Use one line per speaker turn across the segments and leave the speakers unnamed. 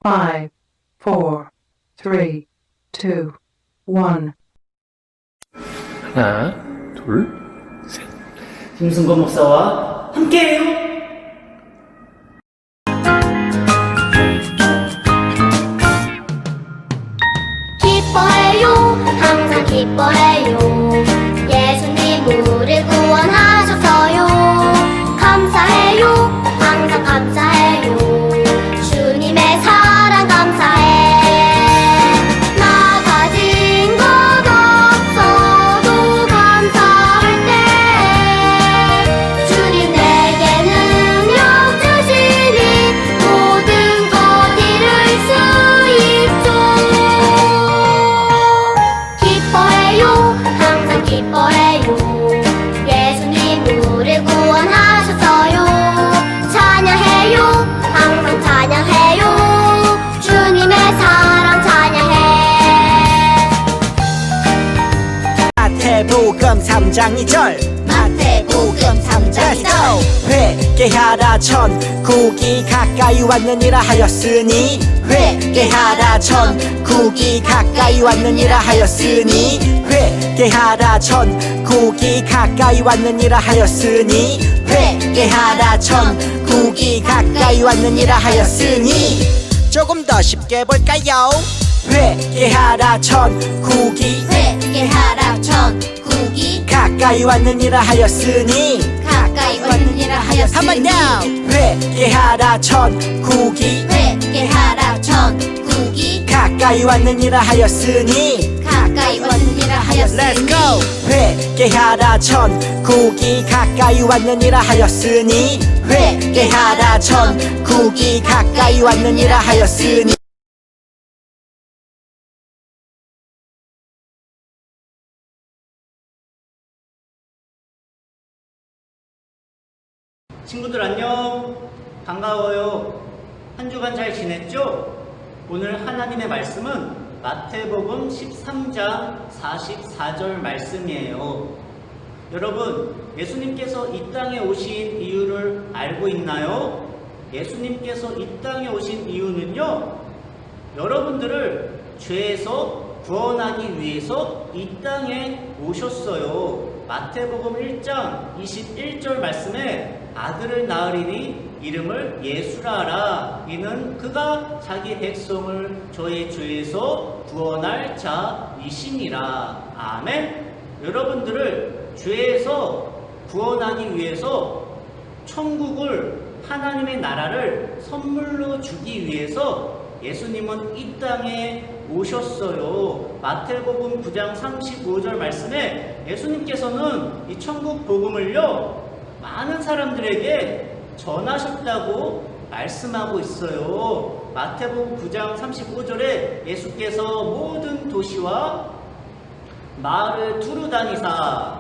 5, 4, 3, 2, 1.
하나, 둘, 셋.
김승건 목사와 함께해요.
기뻐해요, 항상 기뻐해요. 예수님 우리 구원하셔서요. 감사해요, 항상 감사해요. 주님의 사랑 감사해. 나 가진 것 없어도 감사할 때 주님 내게 능력 주시니 모든 것 이룰 수 있죠. 기뻐해요, 항상 기뻐해요. 예수님 우리 구원하셔서요. 찬양해요, 항상 찬양해요. 주님의 사랑 찬양해.
마태복음 3장 2절
마태복음 3장 2절
회개하라 천국이 가까이 왔느니라 하였으니 회개하라 천국이 가까이 왔느니라 하였으니 회개하라 천국이 가까이 왔느니라 하였으니 회개하라 천국이 가까이 왔느니라 하였으니 조금 더 쉽게 볼까요? 회개하라 천국이
회개하라 천국이
가까이 왔느니라 하였으니
가까이 왔느니라
한번
하였으니
더 회개하라 천국이
회개하라 천국이
가까이 왔느니라 하였으니
가까이 왔느니라
Let's
하였으니
go 회개하라 천국이 가까이 왔느니라 하였으니 회개하라 천국이 가까이 왔느니라 하였으니
친구들 안녕. 반가워요. 한 주간 잘 지냈죠? 오늘 하나님의 말씀은 마태복음 13장 44절 말씀이에요. 여러분, 예수님께서 이 땅에 오신 이유를 알고 있나요? 예수님께서 이 땅에 오신 이유는요, 여러분들을 죄에서 구원하기 위해서 이 땅에 오셨어요. 마태복음 1장 21절 말씀에 아들을 낳으리니 이름을 예수라 하라. 이는 그가 자기 백성을 저의 죄에서 구원할 자이시니라. 아멘. 여러분들을 죄에서 구원하기 위해서 천국을, 하나님의 나라를 선물로 주기 위해서 예수님은 이 땅에 오셨어요. 마태복음 9장 35절 말씀에 예수님께서는 이 천국 복음을요, 많은 사람들에게 전하셨다고 말씀하고 있어요. 마태복음 9장 35절에 예수께서 모든 도시와 마을을 두루 다니사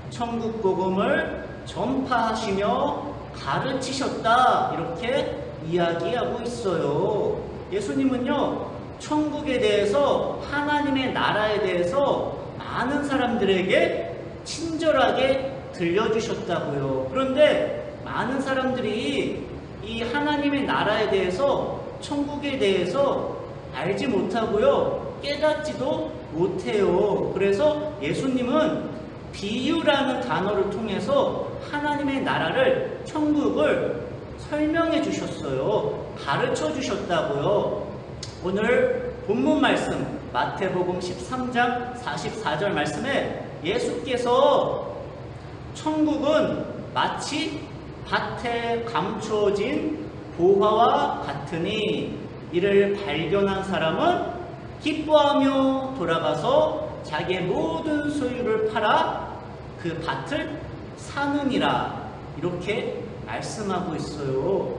천국 복음을 전파하시며 가르치셨다, 이렇게 이야기하고 있어요. 예수님은요, 천국에 대해서, 하나님의 나라에 대해서 많은 사람들에게 친절하게 들려주셨다고요. 그런데 많은 사람들이 이 하나님의 나라에 대해서, 천국에 대해서 알지 못하고요, 깨닫지도 못해요. 그래서 예수님은 비유라는 단어를 통해서 하나님의 나라를, 천국을 설명해 주셨어요. 가르쳐 주셨다고요. 오늘 본문 말씀 마태복음 13장 44절 말씀에 예수께서 천국은 마치 밭에 감춰진 보화와 같으니 이를 발견한 사람은 기뻐하며 돌아가서 자기의 모든 소유를 팔아 그 밭을 사느니라, 이렇게 말씀하고 있어요.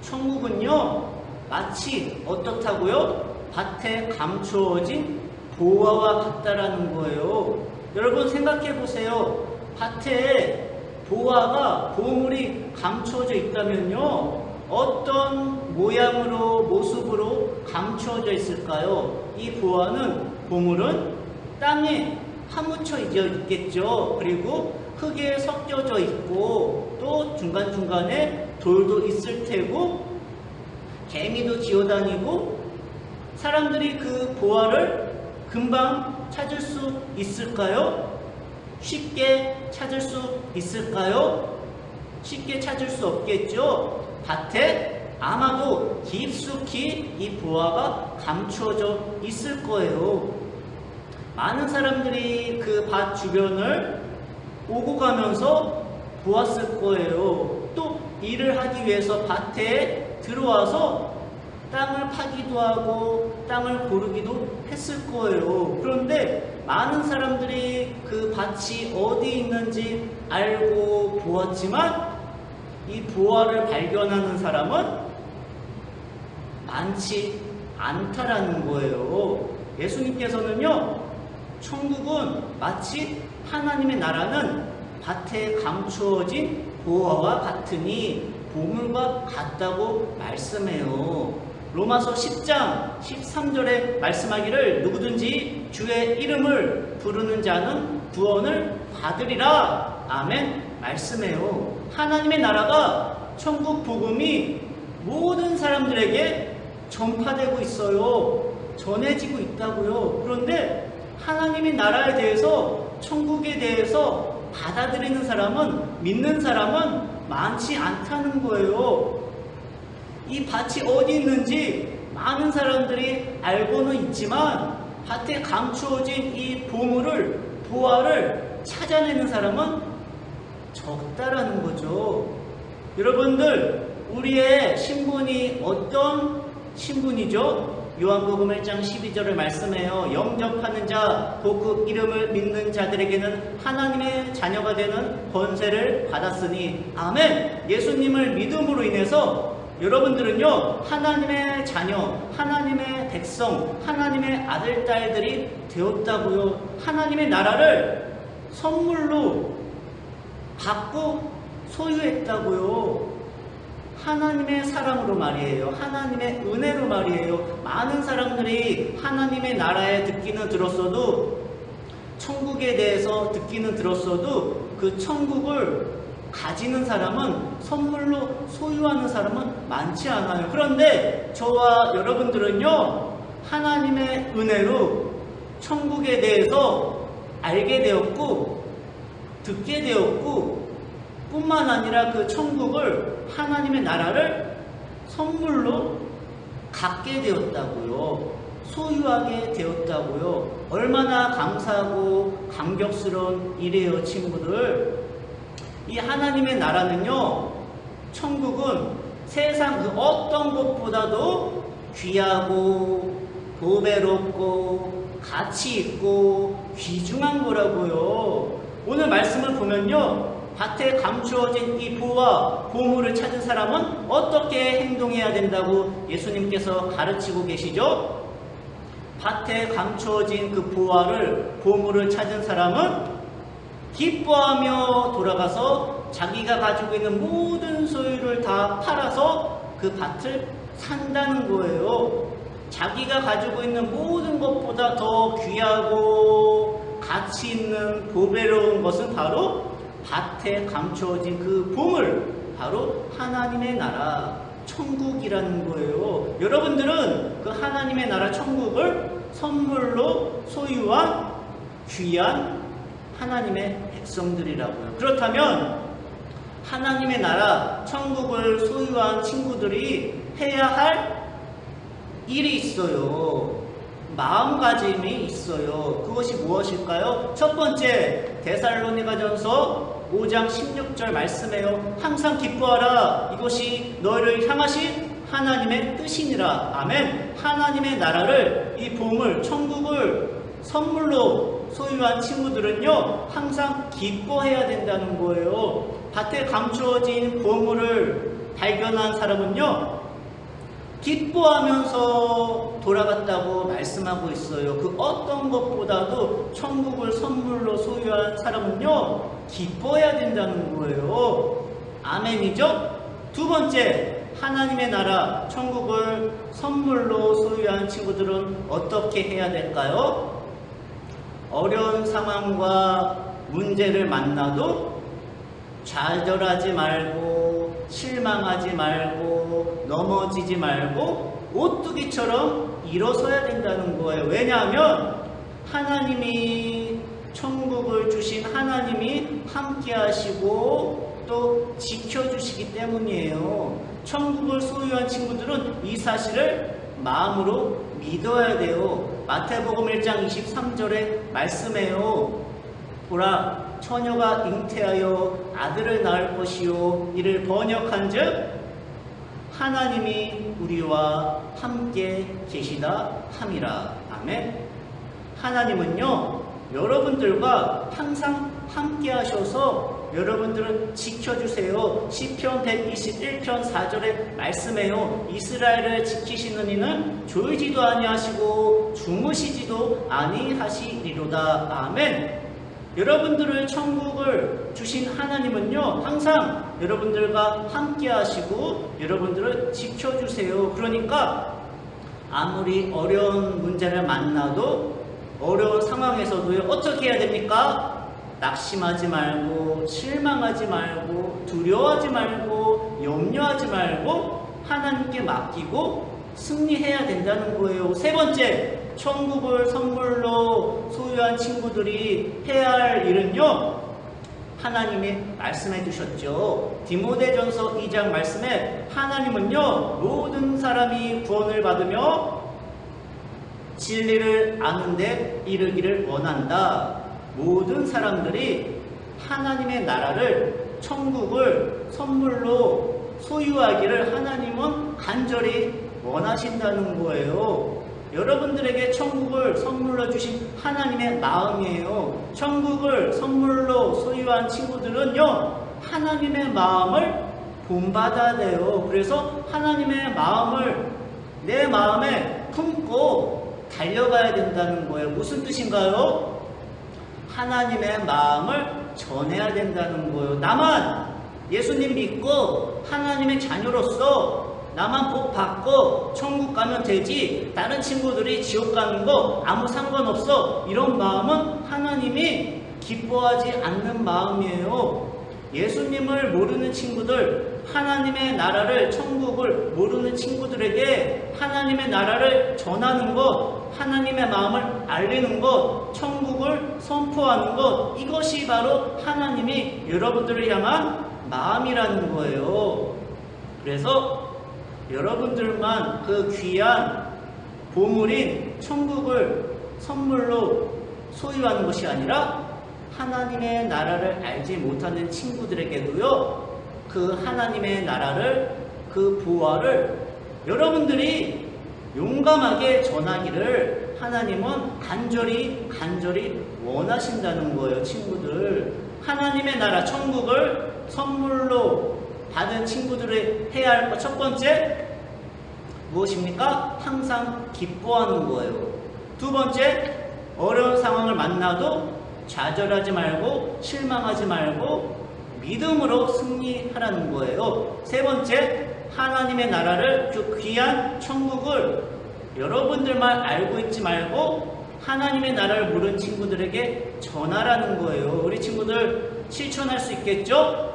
천국은요, 마치 어떻다고요? 밭에 감추어진 보화와 같다라는 거예요. 여러분 생각해 보세요. 밭에 보화가, 보물이 감추어져 있다면요, 어떤 모양으로, 모습으로 감추어져 있을까요? 이 보화는, 보물은 땅에 파묻혀 있겠죠. 그리고 흙에 섞여져 있고 또 중간중간에 돌도 있을 테고 개미도 기어다니고 사람들이 그 보화를 금방 찾을 수 있을까요? 쉽게 찾을 수 있을까요? 쉽게 찾을 수 없겠죠. 밭에 아마도 깊숙이 이 보화가 감추어져 있을 거예요. 많은 사람들이 그 밭 주변을 오고 가면서 보았을 거예요. 또 일을 하기 위해서 밭에 들어와서 땅을 파기도 하고 땅을 고르기도 했을 거예요. 그런데 많은 사람들이 그 밭이 어디 있는지 알고 보았지만 이 보화를 발견하는 사람은 많지 않다라는 거예요. 예수님께서는요, 천국은 마치 하나님의 나라는 밭에 감추어진 보화와 같으니 보물과 같다고 말씀해요. 로마서 10장 13절에 말씀하기를 누구든지 주의 이름을 부르는 자는 구원을 받으리라. 아멘. 말씀해요. 하나님의 나라가 천국 복음이 모든 사람들에게 전파되고 있어요. 전해지고 있다고요. 그런데 하나님의 나라에 대해서, 천국에 대해서 받아들이는 사람은, 믿는 사람은 많지 않다는 거예요. 이 밭이 어디 있는지 많은 사람들이 알고는 있지만 밭에 감추어진 이 보물을, 보화를 찾아내는 사람은 적다라는 거죠. 여러분들, 우리의 신분이 어떤 신분이죠? 요한복음 1장 12절을 말씀해요. 영접하는 자, 곧 그 이름을 믿는 자들에게는 하나님의 자녀가 되는 권세를 받았으니. 아멘. 예수님을 믿음으로 인해서 여러분들은요, 하나님의 자녀, 하나님의 백성, 하나님의 아들, 딸들이 되었다고요. 하나님의 나라를 선물로 받고 소유했다고요. 하나님의 사랑으로 말이에요. 하나님의 은혜로 말이에요. 많은 사람들이 하나님의 나라에 듣기는 들었어도, 천국에 대해서 듣기는 들었어도 그 천국을 가지는 사람은, 선물로 소유하는 사람은 많지 않아요. 그런데 저와 여러분들은요, 하나님의 은혜로 천국에 대해서 알게 되었고 듣게 되었고, 뿐만 아니라 그 천국을, 하나님의 나라를 선물로 갖게 되었다고요. 소유하게 되었다고요. 얼마나 감사하고 감격스러운 일이에요, 친구들. 이 하나님의 나라는요, 천국은 세상 그 어떤 것보다도 귀하고 보배롭고 가치 있고 귀중한 거라고요. 오늘 말씀을 보면요, 밭에 감추어진 이 보화, 보물을 찾은 사람은 어떻게 행동해야 된다고 예수님께서 가르치고 계시죠? 밭에 감추어진 그 보화를, 보물을 찾은 사람은 기뻐하며 돌아가서 자기가 가지고 있는 모든 소유를 다 팔아서 그 밭을 산다는 거예요. 자기가 가지고 있는 모든 것보다 더 귀하고 가치 있는 보배로운 것은 바로 밭에 감추어진 그 보물, 바로 하나님의 나라, 천국이라는 거예요. 여러분들은 그 하나님의 나라 천국을 선물로 소유한 귀한 하나님의 백성들이라고요. 그렇다면 하나님의 나라 천국을 소유한 친구들이 해야 할 일이 있어요. 마음가짐이 있어요. 그것이 무엇일까요? 첫 번째, 데살로니가전서 5장 16절 말씀해요. 항상 기뻐하라. 이것이 너희를 향하신 하나님의 뜻이니라. 아멘. 하나님의 나라를, 이 보물, 천국을 선물로 소유한 친구들은요, 항상 기뻐해야 된다는 거예요. 밭에 감추어진 보물을 발견한 사람은요, 기뻐하면서 돌아갔다고 말씀하고 있어요. 그 어떤 것보다도 천국을 선물로 소유한 사람은요, 기뻐해야 된다는 거예요. 아멘이죠? 두 번째, 하나님의 나라 천국을 선물로 소유한 친구들은 어떻게 해야 될까요? 어려운 상황과 문제를 만나도 좌절하지 말고 실망하지 말고 넘어지지 말고 오뚜기처럼 일어서야 된다는 거예요. 왜냐하면 하나님이 천국을 주신 하나님이 함께 하시고 또 지켜주시기 때문이에요. 천국을 소유한 친구들은 이 사실을 마음으로 믿어야 돼요. 마태복음 1장 23절에 말씀해요. 보라, 처녀가 잉태하여 아들을 낳을 것이요 이를 번역한즉 하나님이 우리와 함께 계시다 함이라. 아멘. 하나님은요 여러분들과 항상 함께 하셔서 여러분들은 지켜주세요. 시편 121편 4절에 말씀해요. 이스라엘을 지키시는 이는 졸지도 아니하시고 주무시지도 아니하시리로다. 아멘. 여러분들을 천국을 주신 하나님은요 항상 여러분들과 함께 하시고 여러분들을 지켜주세요. 그러니까 아무리 어려운 문제를 만나도 어려운 상황에서도요 어떻게 해야 됩니까? 낙심하지 말고 실망하지 말고 두려워하지 말고 염려하지 말고 하나님께 맡기고 승리해야 된다는 거예요. 세 번째, 천국을 선물로 소유한 친구들이 해야 할 일은요 하나님이 말씀해 주셨죠. 디모데전서 2장 말씀에 하나님은요 모든 사람이 구원을 받으며 진리를 아는데 이르기를 원한다. 모든 사람들이 하나님의 나라를 천국을 선물로 소유하기를 하나님은 간절히 원하신다는 거예요. 여러분들에게 천국을 선물로 주신 하나님의 마음이에요. 천국을 선물로 소유한 친구들은요 하나님의 마음을 본받아야 돼요. 그래서 하나님의 마음을 내 마음에 품고 달려가야 된다는 거예요. 무슨 뜻인가요? 하나님의 마음을 전해야 된다는 거예요. 나만 예수님 믿고 하나님의 자녀로서 나만 복 받고 천국 가면 되지 다른 친구들이 지옥 가는 거 아무 상관없어, 이런 마음은 하나님이 기뻐하지 않는 마음이에요. 예수님을 모르는 친구들, 하나님의 나라를, 천국을 모르는 친구들에게 하나님의 나라를 전하는 것, 하나님의 마음을 알리는 것, 천국을 선포하는 것, 이것이 바로 하나님이 여러분들을 향한 마음이라는 거예요. 그래서 여러분들만 그 귀한 보물인 천국을 선물로 소유하는 것이 아니라 하나님의 나라를 알지 못하는 친구들에게도요 그 하나님의 나라를, 그 부활을 여러분들이 용감하게 전하기를 하나님은 간절히 원하신다는 거예요. 친구들, 하나님의 나라 천국을 선물로 받은 친구들이 해야 할 것, 첫 번째 무엇입니까? 항상 기뻐하는 거예요. 두 번째, 어려운 상황을 만나도 좌절하지 말고 실망하지 말고 믿음으로 승리하라는 거예요. 세 번째, 하나님의 나라를, 그 귀한 천국을 여러분들만 알고 있지 말고 하나님의 나라를 모르는 친구들에게 전하라는 거예요. 우리 친구들 실천할 수 있겠죠?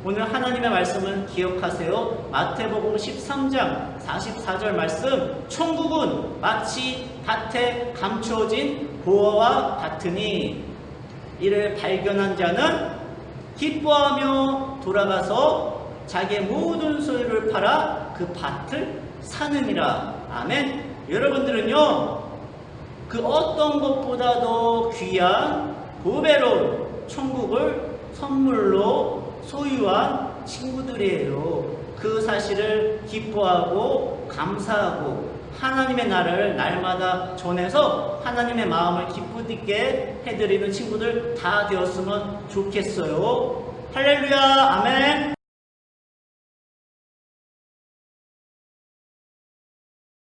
오늘 하나님의 말씀은 기억하세요. 마태복음 13장 44절 말씀, 천국은 마치 밭에 감추어진 보화와 같으니 이를 발견한 자는 기뻐하며 돌아가서 자기의 모든 소유를 팔아 그 밭을 사느니라. 아멘. 여러분들은요 그 어떤 것보다도 귀한 보배로운 천국을 선물로 소유한 친구들이에요. 그 사실을 기뻐하고 감사하고 하나님의 나라를 날마다 전해서 하나님의 마음을 기쁘게 해드리는 친구들 다 되었으면 좋겠어요. 할렐루야, 아멘.